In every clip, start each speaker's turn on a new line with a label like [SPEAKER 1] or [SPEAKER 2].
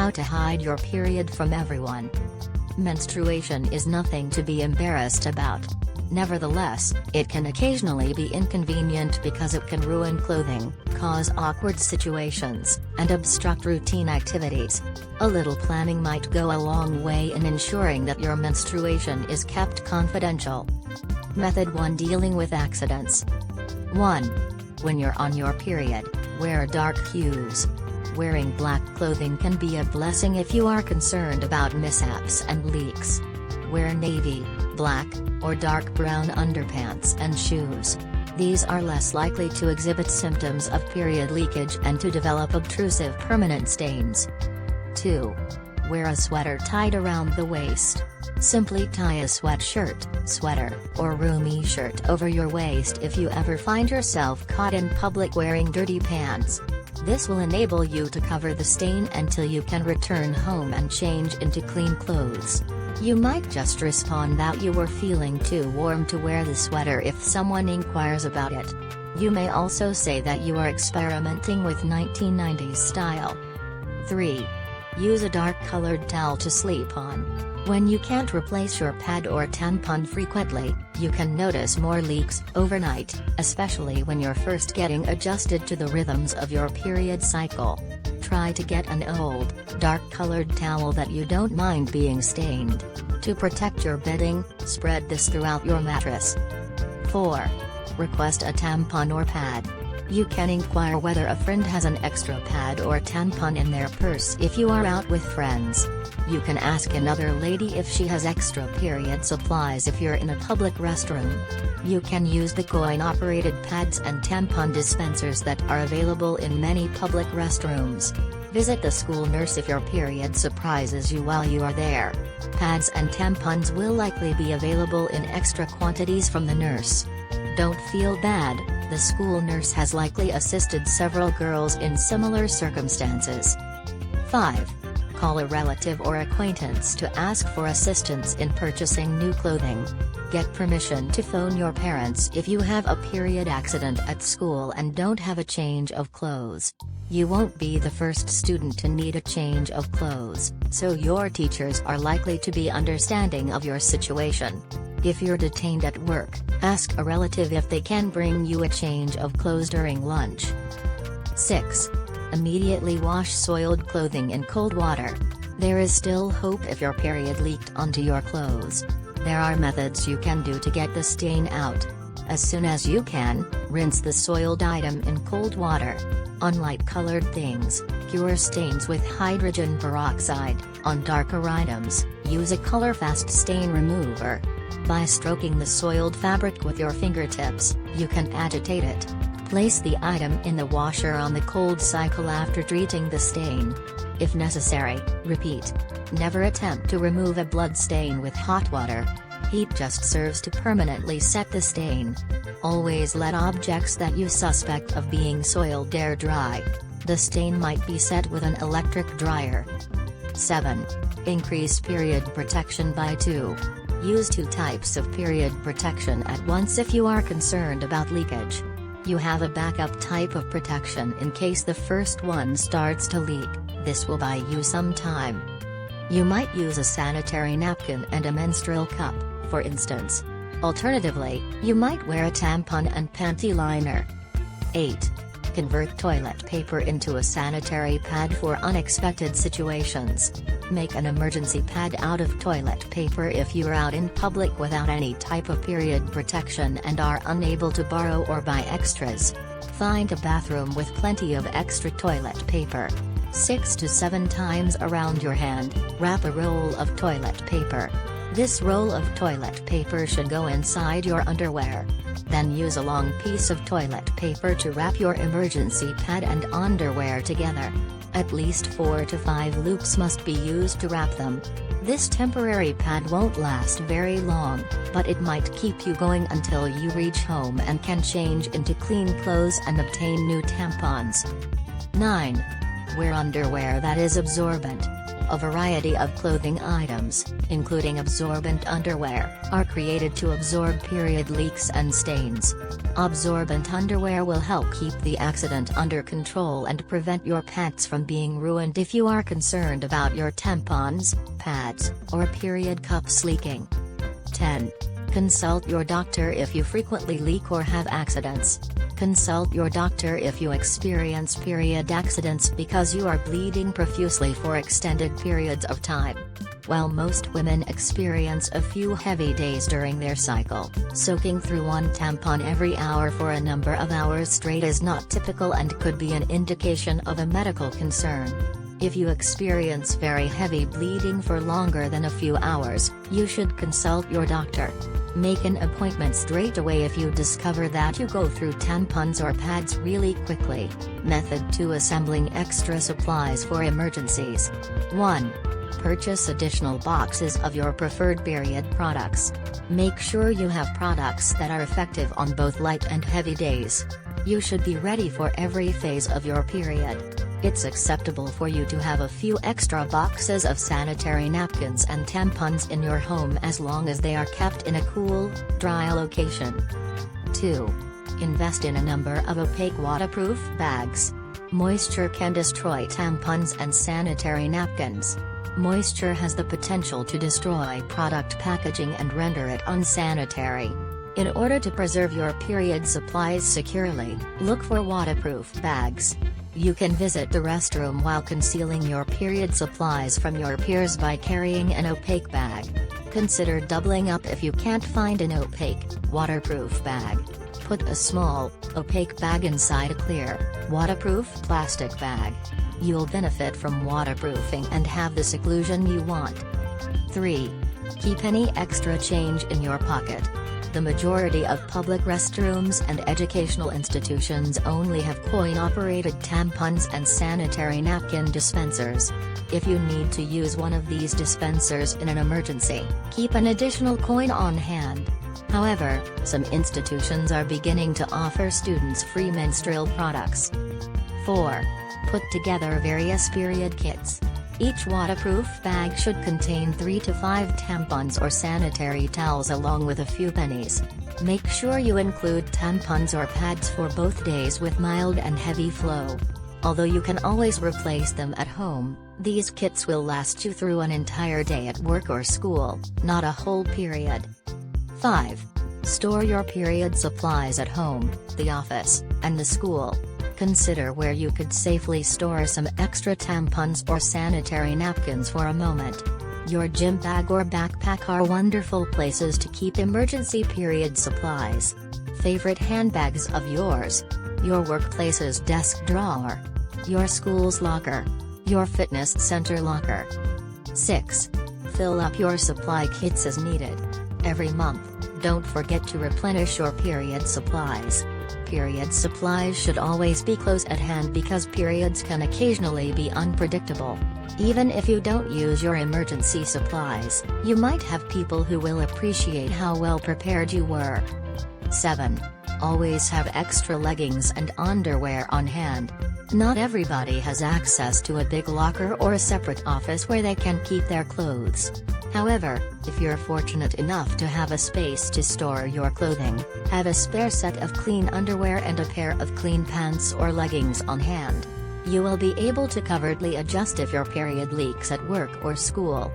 [SPEAKER 1] How to hide your period from everyone. Menstruation is nothing to be embarrassed about. Nevertheless, it can occasionally be inconvenient because it can ruin clothing, cause awkward situations, and obstruct routine activities. A little planning might go a long way in ensuring that your menstruation is kept confidential. Method 1: Dealing with accidents. 1. When you're on your period, wear dark hues. Wearing black clothing can be a blessing if you are concerned about mishaps and leaks. Wear navy, black, or dark brown underpants and shoes. These are less likely to exhibit symptoms of period leakage and to develop obtrusive permanent stains. 2. Wear a sweater tied around the waist. Simply tie a sweatshirt, sweater, or roomy shirt over your waist if you ever find yourself caught in public wearing dirty pants. This will enable you to cover the stain until you can return home and change into clean clothes. You might just respond that you were feeling too warm to wear the sweater if someone inquires about it. You may also say that you are experimenting with 1990s style. 3. Use a dark-colored towel to sleep on. When you can't replace your pad or tampon frequently, you can notice more leaks overnight, especially when you're first getting adjusted to the rhythms of your period cycle. Try to get an old, dark-colored towel that you don't mind being stained. To protect your bedding, spread this throughout your mattress. 4. Request a tampon or pad. You can inquire whether a friend has an extra pad or tampon in their purse if you are out with friends. You can ask another lady if she has extra period supplies if you're in a public restroom. You can use the coin-operated pads and tampon dispensers that are available in many public restrooms. Visit the school nurse if your period surprises you while you are there. Pads and tampons will likely be available in extra quantities from the nurse. Don't feel bad, the school nurse has likely assisted several girls in similar circumstances. 5. Call a relative or acquaintance to ask for assistance in purchasing new clothing. Get permission to phone your parents if you have a period accident at school and don't have a change of clothes. You won't be the first student to need a change of clothes, so your teachers are likely to be understanding of your situation. If you're detained at work, ask a relative if they can bring you a change of clothes during lunch. 6. Immediately wash soiled clothing in cold water. There is still hope if your period leaked onto your clothes. There are methods you can do to get the stain out. As soon as you can, rinse the soiled item in cold water. On light-colored things, cure stains with hydrogen peroxide. On darker items, use a colorfast stain remover. By stroking the soiled fabric with your fingertips, you can agitate it. Place the item in the washer on the cold cycle after treating the stain. If necessary, repeat. Never attempt to remove a blood stain with hot water. Heat just serves to permanently set the stain. Always let objects that you suspect of being soiled air dry. The stain might be set with an electric dryer. 7. Increase period protection by 2. Use 2 types of period protection at once if you are concerned about leakage. You have a backup type of protection in case the first one starts to leak. This will buy you some time. You might use a sanitary napkin and a menstrual cup, for instance. Alternatively, you might wear a tampon and panty liner. 8. Convert toilet paper into a sanitary pad for unexpected situations. Make an emergency pad out of toilet paper if you're out in public without any type of period protection and are unable to borrow or buy extras. Find a bathroom with plenty of extra toilet paper. 6 to 7 times around your hand, wrap a roll of toilet paper. This roll of toilet paper should go inside your underwear. Then use a long piece of toilet paper to wrap your emergency pad and underwear together. At least 4 to 5 loops must be used to wrap them. This temporary pad won't last very long, but it might keep you going until you reach home and can change into clean clothes and obtain new tampons. 9. Wear underwear that is absorbent. A variety of clothing items, including absorbent underwear, are created to absorb period leaks and stains. Absorbent underwear will help keep the accident under control and prevent your pants from being ruined if you are concerned about your tampons, pads, or period cups leaking. 10. Consult your doctor if you frequently leak or have accidents. Consult your doctor if you experience period accidents because you are bleeding profusely for extended periods of time. While most women experience a few heavy days during their cycle, soaking through one tampon every hour for a number of hours straight is not typical and could be an indication of a medical concern. If you experience very heavy bleeding for longer than a few hours, you should consult your doctor. Make an appointment straight away if you discover that you go through tampons or pads really quickly. Method 2: Assembling extra supplies for emergencies. 1. Purchase additional boxes of your preferred period products. Make sure you have products that are effective on both light and heavy days. You should be ready for every phase of your period. It's acceptable for you to have a few extra boxes of sanitary napkins and tampons in your home as long as they are kept in a cool, dry location. 2. Invest in a number of opaque waterproof bags. Moisture can destroy tampons and sanitary napkins. Moisture has the potential to destroy product packaging and render it unsanitary. In order to preserve your period supplies securely, look for waterproof bags. You can visit the restroom while concealing your period supplies from your peers by carrying an opaque bag. Consider doubling up if you can't find an opaque, waterproof bag. Put a small, opaque bag inside a clear, waterproof plastic bag. You'll benefit from waterproofing and have the seclusion you want. 3. Keep any extra change in your pocket. The majority of public restrooms and educational institutions only have coin-operated tampons and sanitary napkin dispensers. If you need to use one of these dispensers in an emergency, keep an additional coin on hand. However, some institutions are beginning to offer students free menstrual products. 4. Put together various period kits. Each waterproof bag should contain 3 to 5 tampons or sanitary towels along with a few pennies. Make sure you include tampons or pads for both days with mild and heavy flow. Although you can always replace them at home, these kits will last you through an entire day at work or school, not a whole period. 5. Store your period supplies at home, the office, and the school. Consider where you could safely store some extra tampons or sanitary napkins for a moment. Your gym bag or backpack are wonderful places to keep emergency period supplies. Favorite handbags of yours? Your workplace's desk drawer. Your school's locker. Your fitness center locker. 6. Fill up your supply kits as needed. Every month, don't forget to replenish your period supplies. Period supplies should always be close at hand because periods can occasionally be unpredictable. Even if you don't use your emergency supplies, you might have people who will appreciate how well prepared you were. 7. Always have extra leggings and underwear on hand. Not everybody has access to a big locker or a separate office where they can keep their clothes. However, if you're fortunate enough to have a space to store your clothing, have a spare set of clean underwear and a pair of clean pants or leggings on hand. You will be able to covertly adjust if your period leaks at work or school.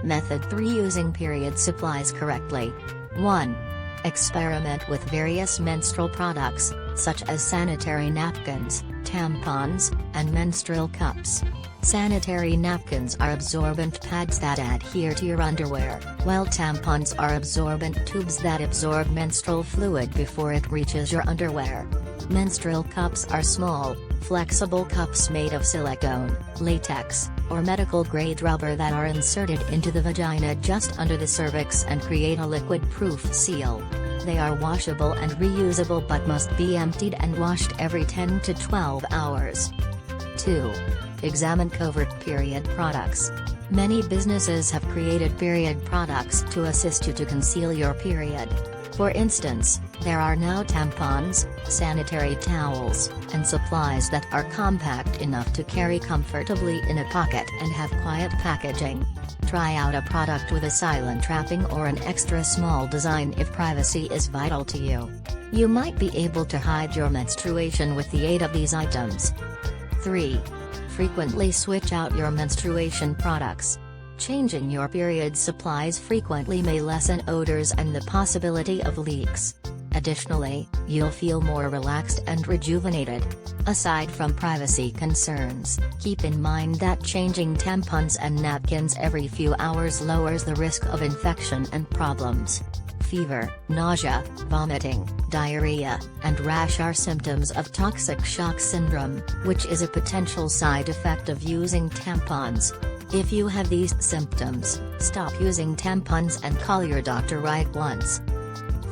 [SPEAKER 1] Method 3: Using period supplies correctly. 1. Experiment with various menstrual products, such as sanitary napkins, tampons, and menstrual cups. Sanitary napkins are absorbent pads that adhere to your underwear, while tampons are absorbent tubes that absorb menstrual fluid before it reaches your underwear. Menstrual cups are small, flexible cups made of silicone, latex, or medical-grade rubber that are inserted into the vagina just under the cervix and create a liquid-proof seal. They are washable and reusable but must be emptied and washed every 10 to 12 hours. 2. Examine covert period products. Many businesses have created period products to assist you to conceal your period. For instance, there are now tampons, sanitary towels, and supplies that are compact enough to carry comfortably in a pocket and have quiet packaging. Try out a product with a silent wrapping or an extra small design if privacy is vital to you. You might be able to hide your menstruation with the aid of these items. 3. Frequently switch out your menstruation products. Changing your period supplies frequently may lessen odors and the possibility of leaks. Additionally, you'll feel more relaxed and rejuvenated. Aside from privacy concerns, keep in mind that changing tampons and napkins every few hours lowers the risk of infection and problems. Fever, nausea, vomiting, diarrhea, and rash are symptoms of toxic shock syndrome, which is a potential side effect of using tampons. If you have these symptoms, stop using tampons and call your doctor right once.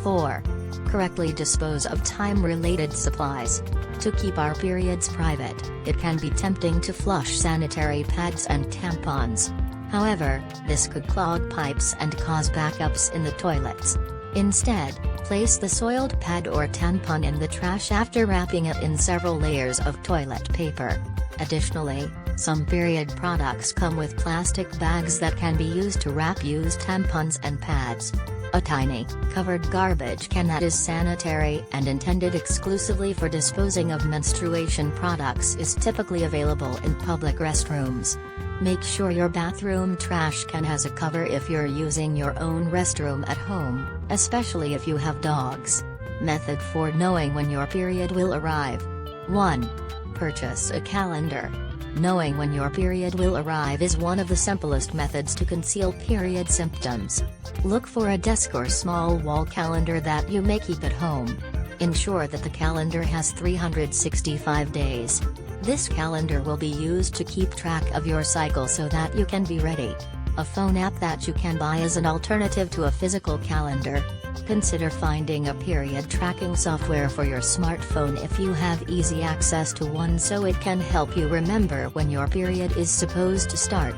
[SPEAKER 1] 4. Correctly dispose of time-related supplies. To keep our periods private, it can be tempting to flush sanitary pads and tampons. However, this could clog pipes and cause backups in the toilets. Instead, place the soiled pad or tampon in the trash after wrapping it in several layers of toilet paper. Additionally, some period products come with plastic bags that can be used to wrap used tampons and pads. A tiny, covered garbage can that is sanitary and intended exclusively for disposing of menstruation products is typically available in public restrooms. Make sure your bathroom trash can has a cover if you're using your own restroom at home, especially if you have dogs. Method for knowing when your period will arrive. 1. Purchase a calendar. Knowing when your period will arrive is one of the simplest methods to conceal period symptoms. Look for a desk or small wall calendar that you may keep at home. Ensure that the calendar has 365 days. This calendar will be used to keep track of your cycle so that you can be ready. A phone app that you can buy is an alternative to a physical calendar. Consider finding a period tracking software for your smartphone if you have easy access to one so it can help you remember when your period is supposed to start.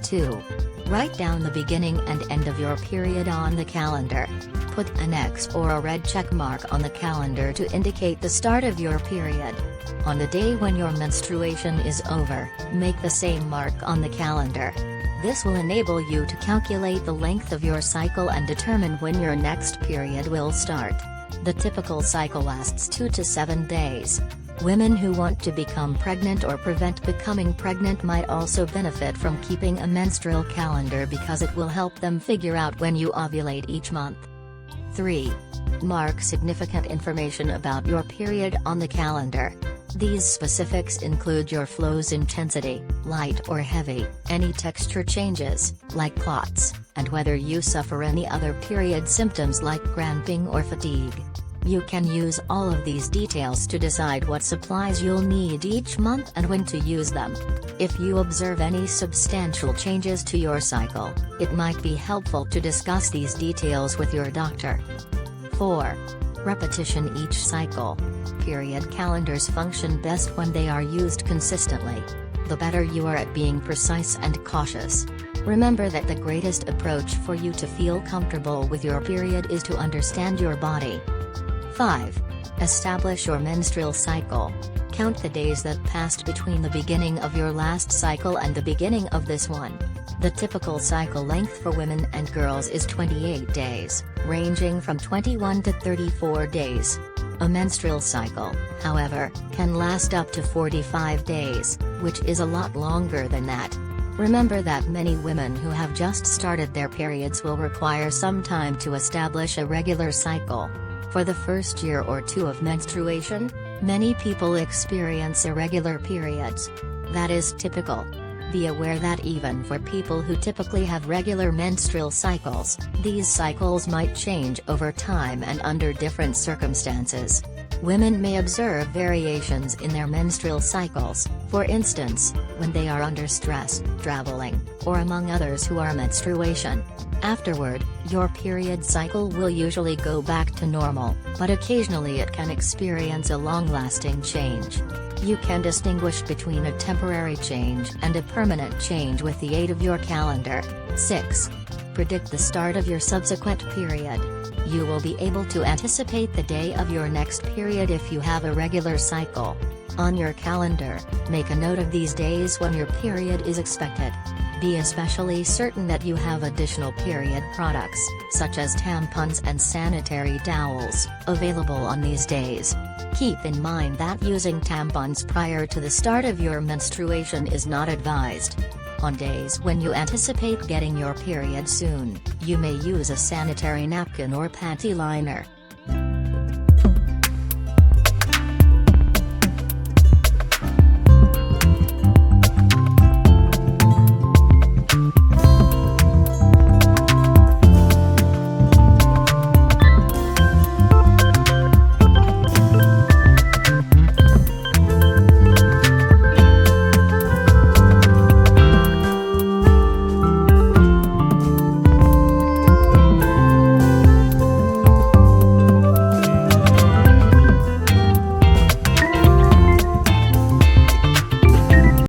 [SPEAKER 1] 2. Write down the beginning and end of your period on the calendar. Put an X or a red check mark on the calendar to indicate the start of your period. On the day when your menstruation is over, make the same mark on the calendar. This will enable you to calculate the length of your cycle and determine when your next period will start. The typical cycle lasts 2 to 7 days. Women who want to become pregnant or prevent becoming pregnant might also benefit from keeping a menstrual calendar because it will help them figure out when you ovulate each month. 3. Mark significant information about your period on the calendar. These specifics include your flow's intensity, light or heavy, any texture changes, like clots, and whether you suffer any other period symptoms like cramping or fatigue. You can use all of these details to decide what supplies you'll need each month and when to use them. If you observe any substantial changes to your cycle, it might be helpful to discuss these details with your doctor. 4. Repetition each cycle. Period calendars function best when they are used consistently. The better you are at being precise and cautious. Remember that the greatest approach for you to feel comfortable with your period is to understand your body. 5. Establish your menstrual cycle. Count the days that passed between the beginning of your last cycle and the beginning of this one. The typical cycle length for women and girls is 28 days, ranging from 21 to 34 days. A menstrual cycle, however, can last up to 45 days, which is a lot longer than that. Remember that many women who have just started their periods will require some time to establish a regular cycle. For the first year or two of menstruation, many people experience irregular periods. That is typical. Be aware that even for people who typically have regular menstrual cycles, these cycles might change over time and under different circumstances. Women may observe variations in their menstrual cycles, for instance, when they are under stress, traveling, or among others who are menstruation. Afterward, your period cycle will usually go back to normal, but occasionally it can experience a long-lasting change. You can distinguish between a temporary change and a permanent change with the aid of your calendar. 6. Predict the start of your subsequent period. You will be able to anticipate the day of your next period if you have a regular cycle. On your calendar, make a note of these days when your period is expected. Be especially certain that you have additional period products, such as tampons and sanitary towels, available on these days. Keep in mind that using tampons prior to the start of your menstruation is not advised. On days when you anticipate getting your period soon, you may use a sanitary napkin or panty liner.